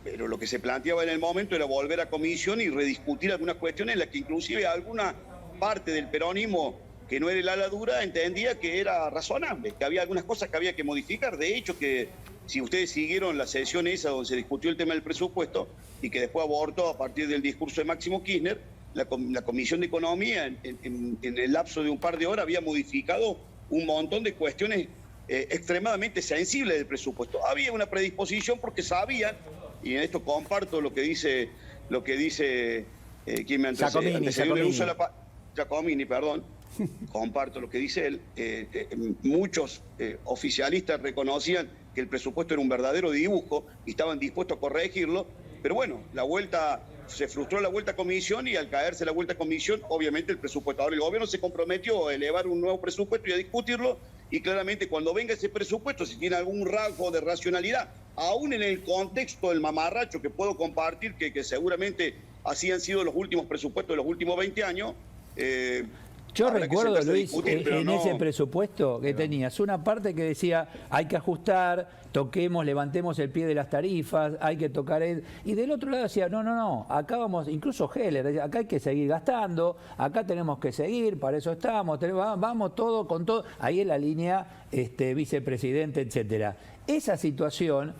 Pero lo que se planteaba en el momento era volver a comisión y rediscutir algunas cuestiones en las que inclusive alguna parte del peronismo que no era el ala dura entendía que era razonable, que había algunas cosas que había que modificar. De hecho, que si ustedes siguieron la sesión esa donde se discutió el tema del presupuesto y que después abortó a partir del discurso de Máximo Kirchner, la Comisión de Economía en el lapso de un par de horas había modificado un montón de cuestiones extremadamente sensibles del presupuesto. Había una predisposición porque sabían, y en esto comparto lo que dice quien me antecedió, Giacomini, perdón, comparto lo que dice él. Muchos oficialistas reconocían que el presupuesto era un verdadero dibujo y estaban dispuestos a corregirlo, pero bueno, se frustró la vuelta a comisión y al caerse la vuelta a comisión, obviamente el presupuesto. Ahora el gobierno se comprometió a elevar un nuevo presupuesto y a discutirlo, y claramente cuando venga ese presupuesto, si tiene algún rasgo de racionalidad, aún en el contexto del mamarracho que puedo compartir, que seguramente así han sido los últimos presupuestos de los últimos 20 años, yo recuerdo, Luis, en ese presupuesto que tenías una parte que decía hay que ajustar, toquemos, levantemos el pie de las tarifas, hay que tocar y del otro lado decía no, acá vamos, incluso Heller, acá hay que seguir gastando, acá tenemos que seguir, para eso estamos, vamos todo con todo, ahí en la línea vicepresidente, etcétera. Esa situación,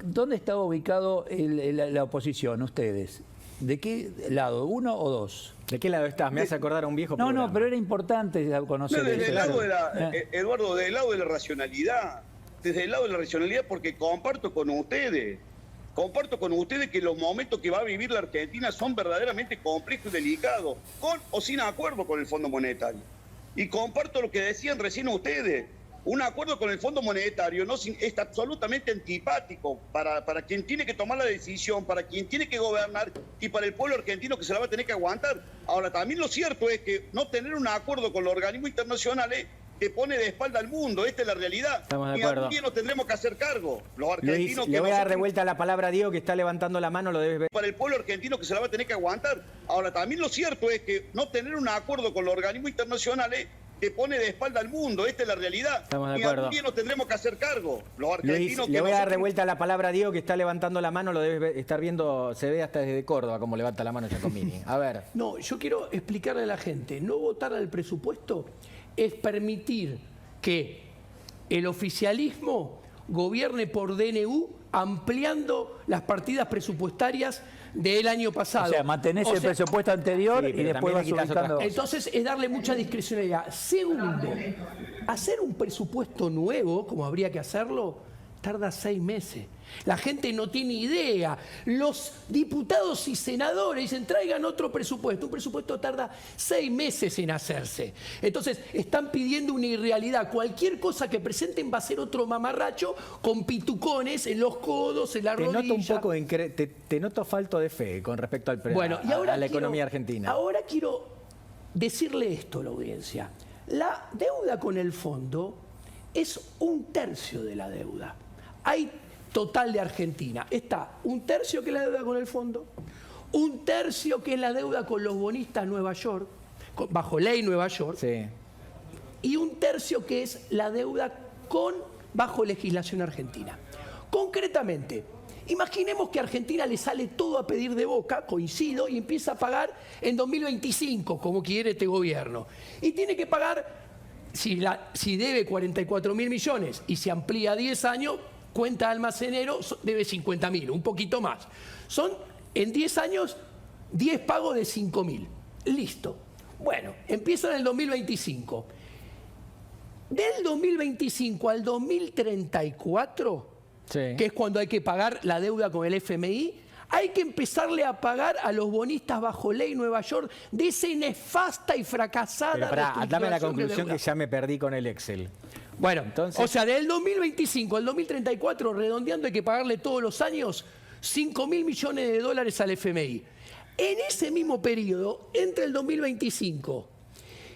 ¿dónde estaba ubicado la oposición, ustedes? ¿De qué lado? ¿Uno o dos? ¿De qué lado estás? Me hace acordar a un viejo programa. No, pero era importante conocer desde el lado Eduardo, desde el lado de la racionalidad. Desde el lado de la racionalidad, porque comparto con ustedes que los momentos que va a vivir la Argentina son verdaderamente complejos y delicados, con o sin acuerdo con el Fondo Monetario. Y comparto lo que decían recién ustedes. Un acuerdo con el Fondo Monetario es absolutamente antipático para quien tiene que tomar la decisión, para quien tiene que gobernar y para el pueblo argentino que se la va a tener que aguantar. Ahora, también lo cierto es que no tener un acuerdo con los organismos internacionales te pone de espalda al mundo. Esta es la realidad. Estamos de y acuerdo. algún día nos tendremos que hacer cargo. Los argentinos. Luis, le voy a dar de vuelta la palabra a Diego, que está levantando la mano, lo debes ver. Para el pueblo argentino que se la va a tener que aguantar. Ahora, también lo cierto es que no tener un acuerdo con los organismos internacionales te pone de espalda al mundo. Esta es la realidad. Estamos de y acuerdo. algún día nos tendremos que hacer cargo. Los argentinos. Luis, le voy a dar de vuelta la palabra a Diego, que está levantando la mano, lo debes estar viendo, se ve hasta desde Córdoba como levanta la mano Giacomini. A ver. No, yo quiero explicarle a la gente, no votar al presupuesto es permitir que el oficialismo gobierne por DNU ampliando las partidas presupuestarias del año pasado. O sea, mantenés el presupuesto anterior y después vas ubicando. Entonces es darle mucha discrecionalidad. Segundo, hacer un presupuesto nuevo, como habría que hacerlo, tarda 6 meses. La gente no tiene idea. Los diputados y senadores dicen, traigan otro presupuesto. Un presupuesto tarda 6 meses en hacerse. Entonces, están pidiendo una irrealidad. Cualquier cosa que presenten va a ser otro mamarracho con pitucones en los codos, en la rodilla. Te noto un poco, te noto falto de fe con respecto al a la economía argentina. Ahora quiero decirle esto a la audiencia. La deuda con el fondo es 1/3 de la deuda. Hay total de Argentina. Está 1/3 que es la deuda con el fondo, 1/3 que es la deuda con los bonistas Nueva York, bajo ley Nueva York, sí, y 1/3 que es la deuda bajo legislación argentina. Concretamente, imaginemos que a Argentina le sale todo a pedir de boca, coincido, y empieza a pagar en 2025, como quiere este gobierno. Y tiene que pagar, si debe 44.000 millones y se amplía a 10 años, cuenta almacenero, debe 50.000, un poquito más. Son, en 10 años, 10 pagos de 5.000. Listo. Bueno, empieza en el 2025. Del 2025 al 2034, sí, que es cuando hay que pagar la deuda con el FMI, hay que empezarle a pagar a los bonistas bajo ley Nueva York de esa nefasta y fracasada reestructuración. Dame la conclusión que ya me perdí con el Excel. Bueno, entonces, o sea, del 2025 al 2034, redondeando, hay que pagarle todos los años 5.000 millones de dólares al FMI. En ese mismo periodo, entre el 2025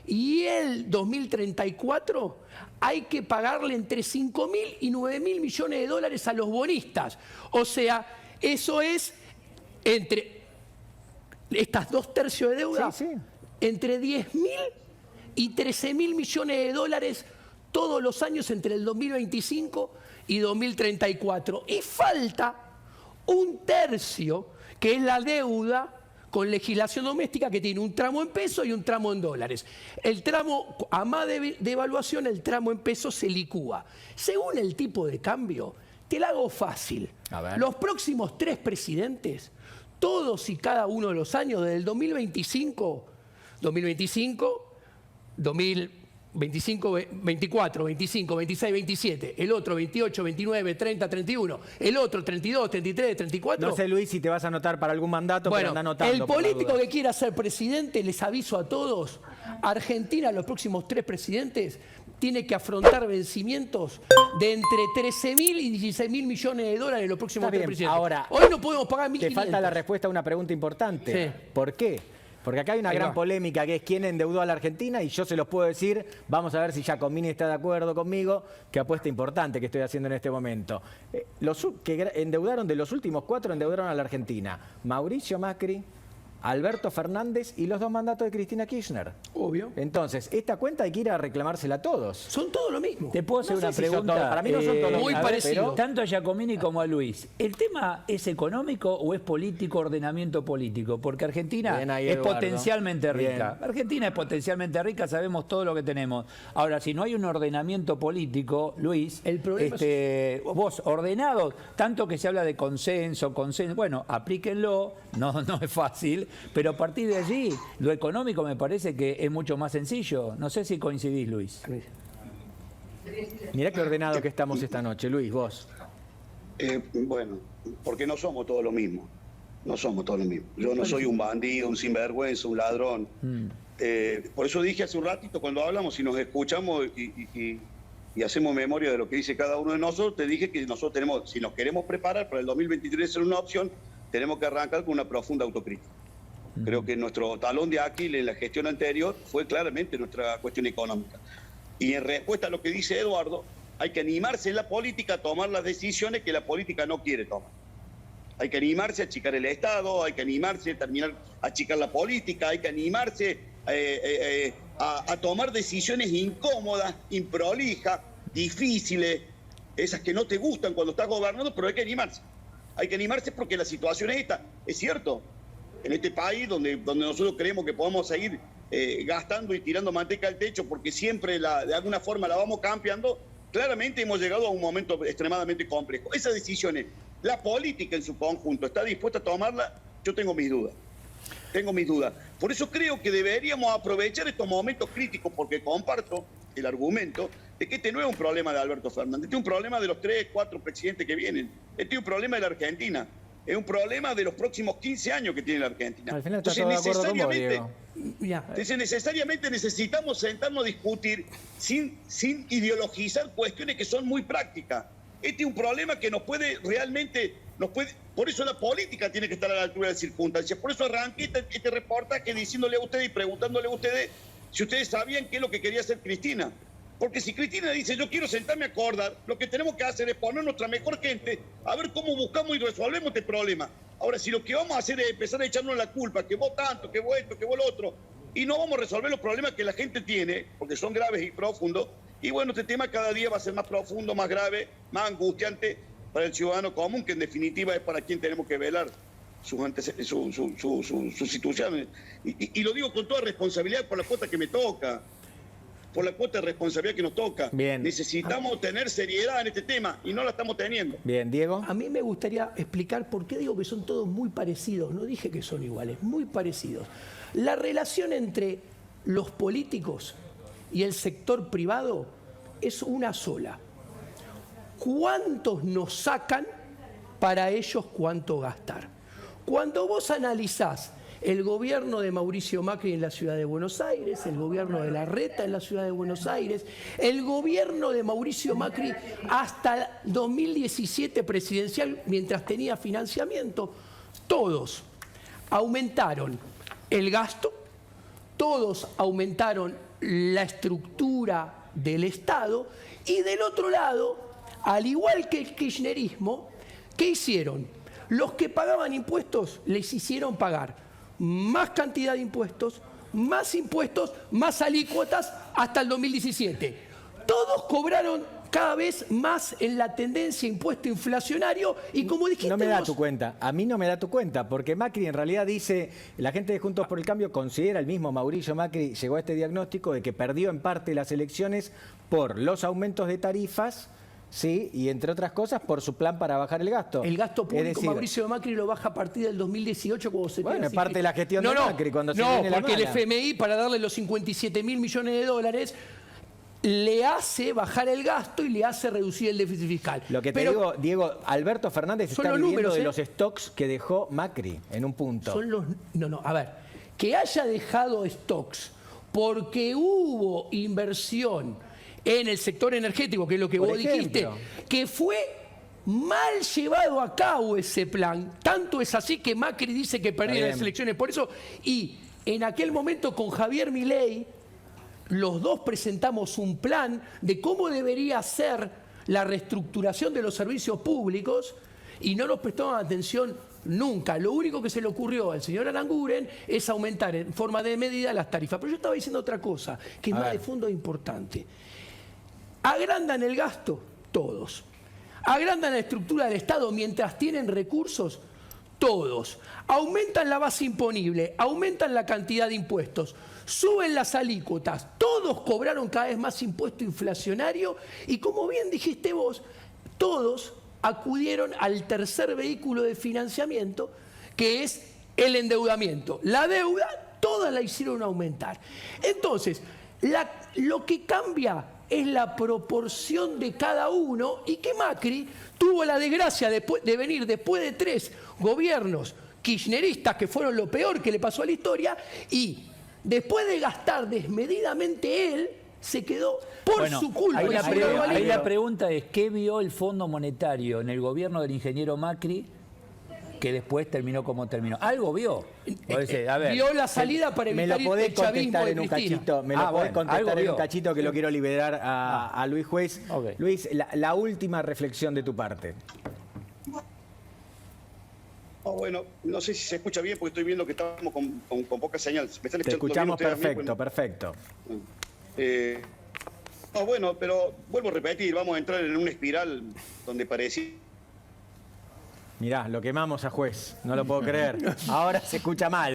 y el 2034, hay que pagarle entre 5.000 y 9.000 millones de dólares a los bonistas. O sea, eso es entre estas 2/3 de deuda, sí, entre 10.000 y 13.000 millones de dólares todos los años entre el 2025 y 2034. Y falta 1/3, que es la deuda con legislación doméstica, que tiene un tramo en pesos y un tramo en dólares. El tramo, a más de evaluación, el tramo en pesos se licúa. Según el tipo de cambio, te la hago fácil. A ver. Los próximos 3 presidentes, todos y cada uno de los años, desde el 2025, 24, 25, 26, 27, el otro 28, 29, 30, 31, el otro 32, 33, 34. No sé, Luis, si te vas a anotar para algún mandato, bueno, pero anda anotando. El político que quiera ser presidente, les aviso a todos, Argentina, los próximos 3 presidentes, tiene que afrontar vencimientos de entre 13.000 y 16.000 millones de dólares en los próximos 3 presidentes. Ahora, hoy no podemos pagar 1.500. Te falta la respuesta a una pregunta importante. Sí. ¿Por qué? Porque acá hay una gran polémica que es quién endeudó a la Argentina y yo se los puedo decir, vamos a ver si Giacomini está de acuerdo conmigo, qué apuesta importante que estoy haciendo en este momento. Los que endeudaron, de los últimos 4 endeudaron a la Argentina: Mauricio Macri, Alberto Fernández y los 2 mandatos de Cristina Kirchner. Obvio. Entonces, esta cuenta hay que ir a reclamársela a todos. Son todos lo mismo. Te puedo hacer una pregunta. Para mí no son todos muy parecidos. Tanto a Giacomini como a Luis. ¿El tema es económico o es político, ordenamiento político? Porque Argentina es potencialmente rica. Bien. Argentina es potencialmente rica, sabemos todo lo que tenemos. Ahora, si no hay un ordenamiento político, Luis, el problema vos ordenados, tanto que se habla de consenso, bueno, aplíquenlo, no es fácil. Pero a partir de allí, lo económico me parece que es mucho más sencillo. No sé si coincidís, Luis. Mirá qué ordenado que estamos esta noche, Luis, vos. Bueno, porque no somos todos lo mismo. No somos todos lo mismo. Yo no soy un bandido, un sinvergüenza, un ladrón. Por eso dije hace un ratito, cuando hablamos, si nos escuchamos y hacemos memoria de lo que dice cada uno de nosotros, te dije que nosotros tenemos, si nos queremos preparar para el 2023 ser una opción, tenemos que arrancar con una profunda autocrítica. Creo que nuestro talón de Aquiles en la gestión anterior fue claramente nuestra cuestión económica. Y en respuesta a lo que dice Eduardo, hay que animarse en la política a tomar las decisiones que la política no quiere tomar. Hay que animarse a achicar el Estado, hay que animarse a terminar a achicar la política, hay que animarse a tomar decisiones incómodas, improlijas, difíciles, esas que no te gustan cuando estás gobernando, pero hay que animarse. Hay que animarse porque la situación es esta. Es cierto, en este país donde nosotros creemos que podemos seguir gastando y tirando manteca al techo porque siempre de alguna forma la vamos cambiando, claramente hemos llegado a un momento extremadamente complejo. Esas decisiones, la política en su conjunto está dispuesta a tomarla, yo tengo mis dudas. Tengo mis dudas. Por eso creo que deberíamos aprovechar estos momentos críticos, porque comparto el argumento de que este no es un problema de Alberto Fernández, este es un problema de los 3, 4 presidentes que vienen, este es un problema de la Argentina, es un problema de los próximos 15 años que tiene la Argentina. Al final está todo de acuerdo con vos, Diego. Entonces necesariamente necesitamos sentarnos a discutir sin ideologizar cuestiones que son muy prácticas. Este es un problema que nos puede realmente... por eso la política tiene que estar a la altura de las circunstancias. Por eso arranqué este reportaje diciéndole a ustedes y preguntándole a ustedes si ustedes sabían qué es lo que quería hacer Cristina. Porque si Cristina dice, yo quiero sentarme a acordar, lo que tenemos que hacer es poner nuestra mejor gente a ver cómo buscamos y resolvemos este problema. Ahora, si lo que vamos a hacer es empezar a echarnos la culpa, que vos tanto, que vos esto, que vos lo otro, y no vamos a resolver los problemas que la gente tiene, porque son graves y profundos, y bueno, este tema cada día va a ser más profundo, más grave, más angustiante para el ciudadano común, que en definitiva es para quien tenemos que velar sus instituciones. Y lo digo con toda responsabilidad por la cuota que me toca, por la cuota de responsabilidad que nos toca. Bien. Necesitamos tener seriedad en este tema y no la estamos teniendo. Bien, Diego. A mí me gustaría explicar por qué digo que son todos muy parecidos. No dije que son iguales, muy parecidos. La relación entre los políticos y el sector privado es una sola. ¿Cuántos nos sacan para ellos cuánto gastar? Cuando vos analizás el gobierno de Mauricio Macri en la ciudad de Buenos Aires, el gobierno de Larreta en la ciudad de Buenos Aires, el gobierno de Mauricio Macri hasta 2017 presidencial, mientras tenía financiamiento, todos aumentaron el gasto, todos aumentaron la estructura del Estado y del otro lado, al igual que el kirchnerismo, ¿qué hicieron? Los que pagaban impuestos les hicieron pagar más cantidad de impuestos, más alícuotas hasta el 2017. Todos cobraron cada vez más en la tendencia impuesto inflacionario y como dijiste no me da tu cuenta, a mí no me da tu cuenta, porque Macri en realidad dice, la gente de Juntos por el Cambio considera, el mismo Mauricio Macri llegó a este diagnóstico de que perdió en parte las elecciones por los aumentos de tarifas Sí, y entre otras cosas por su plan para bajar el gasto. El gasto público, es decir, Mauricio Macri lo baja a partir del 2018 cuando se bueno, es parte de la gestión de Macri cuando se viene la porque el mala. FMI, para darle los 57.000 millones de dólares, le hace bajar el gasto y le hace reducir el déficit fiscal. Lo que te digo, Diego, Alberto Fernández está viviendo números, de los stocks que dejó Macri en un punto. A ver, que haya dejado stocks porque hubo inversión en el sector energético, que es lo que vos dijiste, que fue mal llevado a cabo ese plan. Tanto es así que Macri dice que perdió las elecciones por eso. Y en aquel momento con Javier Milei, los dos presentamos un plan de cómo debería ser la reestructuración de los servicios públicos y no nos prestaban atención nunca. Lo único que se le ocurrió al señor Aranguren es aumentar en forma de medida las tarifas. Pero yo estaba diciendo otra cosa, que es más de fondo importante. Agrandan el gasto, todos. Agrandan la estructura del Estado mientras tienen recursos, todos. Aumentan la base imponible, aumentan la cantidad de impuestos, suben las alícuotas, todos cobraron cada vez más impuesto inflacionario y como bien dijiste vos, todos acudieron al tercer vehículo de financiamiento, que es el endeudamiento. La deuda, todas la hicieron aumentar. Entonces, lo que cambia es la proporción de cada uno y que Macri tuvo la desgracia de venir después de 3 gobiernos kirchneristas que fueron lo peor que le pasó a la historia y después de gastar desmedidamente él, se quedó por su culpa. Ahí la pregunta es, ¿qué vio el Fondo Monetario en el gobierno del ingeniero Macri que después terminó como terminó? Algo vio. Vio la salida para evitar el chavismo de Cristina. Me lo podés contestar en un cachito que lo quiero liberar a Luis Juez. Luis, la última reflexión de tu parte. Bueno, no sé si se escucha bien porque estoy viendo que estamos con poca señal. Te escuchamos perfecto. Bueno, pero vuelvo a repetir, vamos a entrar en una espiral donde parecía... Mirá, lo quemamos a Juez, no lo puedo creer. Ahora se escucha mal.